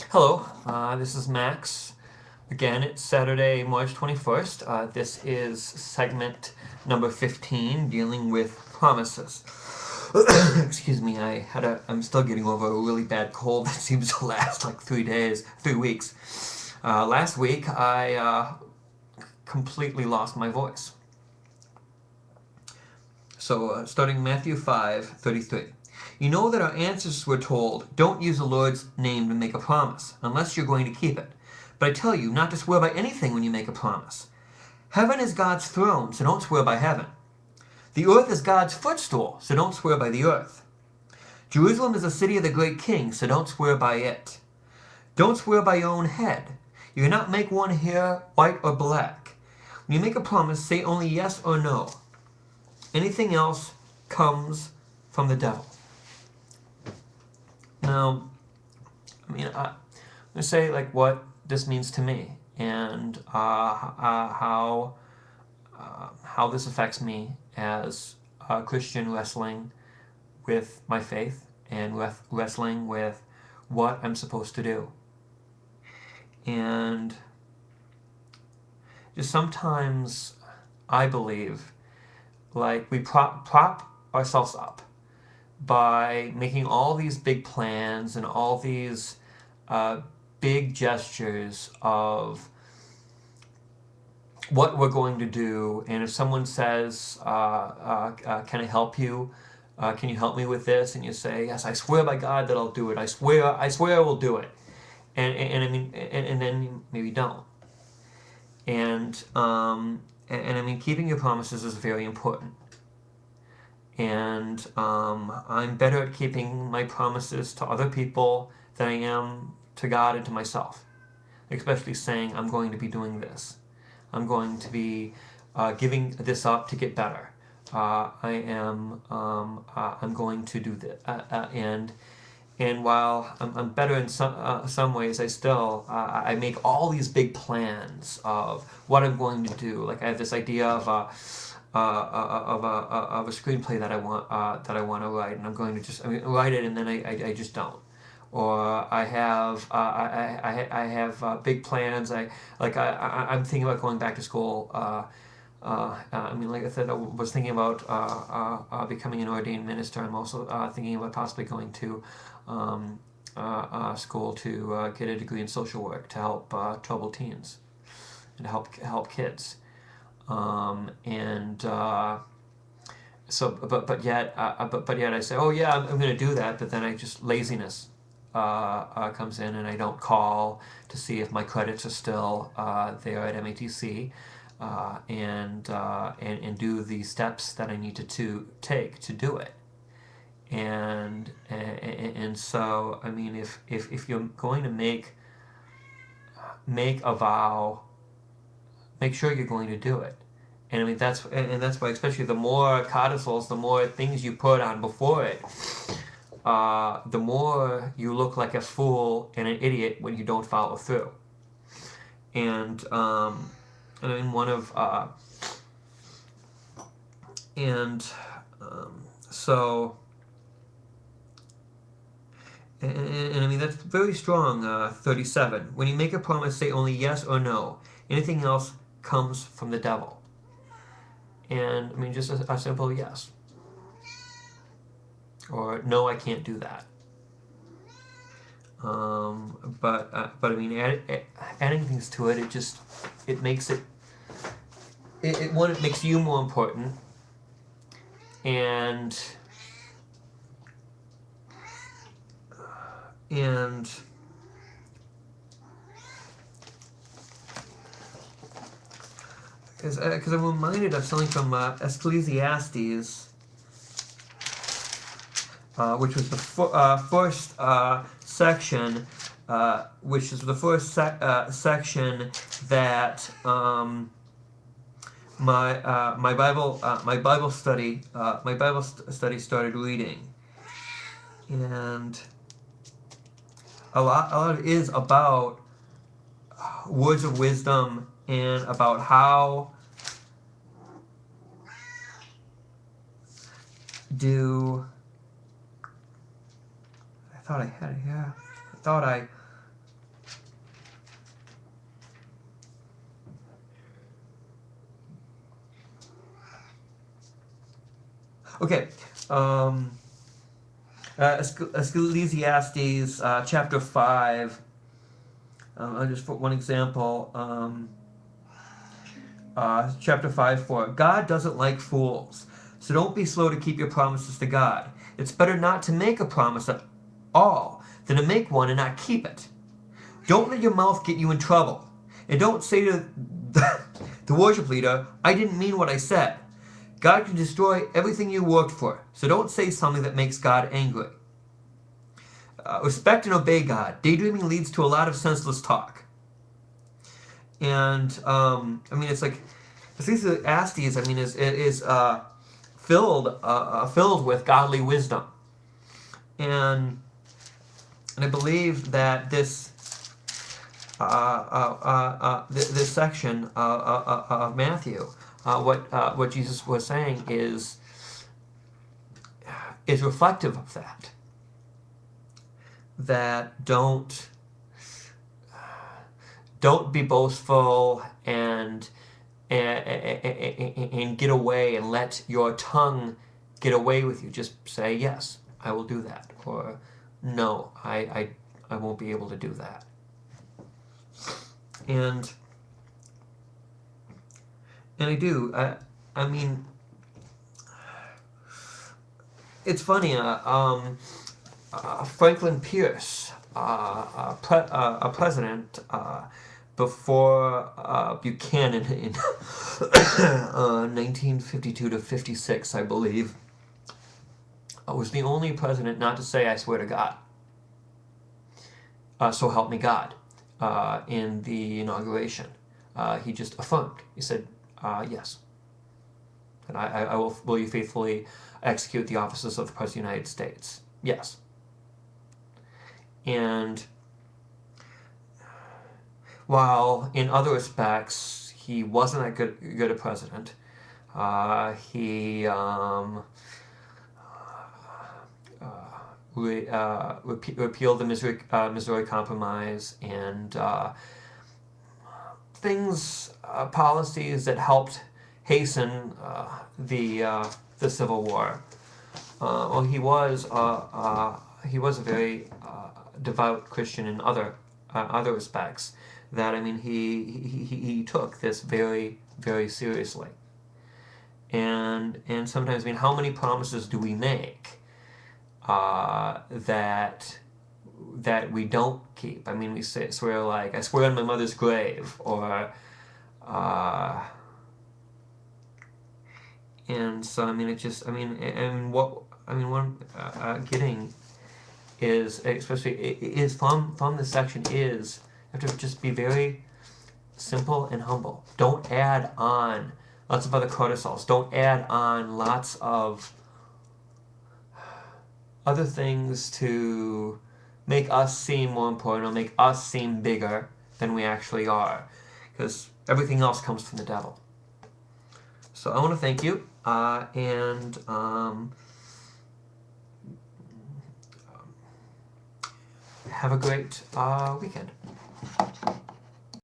Hello, this is Max. Again, it's Saturday, March 21st. This is segment number 15, dealing with promises. Excuse me, I'm still getting over a really bad cold that seems to last like 3 weeks. Last week, I completely lost my voice. So, starting Matthew 5:33. You know that our ancestors were told, don't use the Lord's name to make a promise, unless you're going to keep it. But I tell you not to swear by anything when you make a promise. Heaven is God's throne, so don't swear by heaven. The earth is God's footstool, so don't swear by the earth. Jerusalem is the city of the great king, so don't swear by it. Don't swear by your own head. You cannot make one hair white or black. When you make a promise, say only yes or no. Anything else comes from the devil. Now, I'm going to say like what this means to me and how this affects me as a Christian wrestling with my faith and wrestling with what I'm supposed to do. And just sometimes I believe like we prop ourselves up by making all these big plans and all these big gestures of what we're going to do. And if someone says, can I help you? Can you help me with this? And you say, yes, I swear by God that I'll do it. I swear I will do it. And then you maybe don't. And I mean, keeping your promises is very important. And I'm better at keeping my promises to other people than I am to God and to myself. Especially saying, I'm going to be doing this. I'm going to be giving this up to get better. I'm going to do this. And while I'm better in some ways, I make all these big plans of what I'm going to do. Like I have this idea of a screenplay that I want to write, and I'm going to just write it, and then I just don't. Or I have big plans. I'm thinking about going back to school. Like I said, I was thinking about becoming an ordained minister. I'm also thinking about possibly going to school to get a degree in social work to help troubled teens and help kids. But yet I say, oh yeah, I'm going to do that, but then laziness comes in, and I don't call to see if my credits are still there at MATC, and do the steps that I need to take to do it. And so I mean, if you're going to make a vow, make sure you're going to do it. And I mean that's why, especially the more codicils, the more things you put on before it, the more you look like a fool and an idiot when you don't follow through. And I mean so. And I mean, that's very strong, 37. When you make a promise, say only yes or no. Anything else comes from the devil. And I mean, just a simple yes. Or no, I can't do that. But I mean, adding things to it, it makes it makes you more important. And because I'm reminded of something from Ecclesiastes, which was the first section, which is the first section that my Bible study started reading, and a lot of it is about words of wisdom and about how I thought I had it here. I thought I Okay. Ecclesiastes chapter 5. I'll just put one example. Chapter 5:4. God doesn't like fools, so don't be slow to keep your promises to God. It's better not to make a promise at all than to make one and not keep it. Don't let your mouth get you in trouble. And don't say to the worship leader, I didn't mean what I said. God can destroy everything you worked for, so don't say something that makes God angry. Respect and obey God. Daydreaming leads to a lot of senseless talk. And, it's like, Ecclesiastes, is filled with godly wisdom. And I believe that this this section of Matthew, what Jesus was saying is reflective of that. That don't be boastful and get away and let your tongue get away with you. Just say, yes, I will do that, or no, I won't be able to do that. And I do. It's funny. Franklin Pierce, a president before Buchanan in 1952 to 56, I believe, was the only president not to say, I swear to God. So help me God. In the inauguration, he just affirmed. He said, yes. And I will you faithfully execute the offices of the President of the United States? Yes. And while in other respects he wasn't that good a president, he repealed the Missouri Compromise and policies that helped hasten the Civil War. Well, he was a very devout Christian in other respects. That he took this very, very seriously. And sometimes how many promises do we make that we don't keep? We swear like, I swear on my mother's grave, or and so what I'm getting is, especially is from this section, is you have to just be very simple and humble. Don't add on lots of other cortisols. Don't add on lots of other things to make us seem more important or make us seem bigger than we actually are, because everything else comes from the devil. So I want to thank you, and have a great weekend.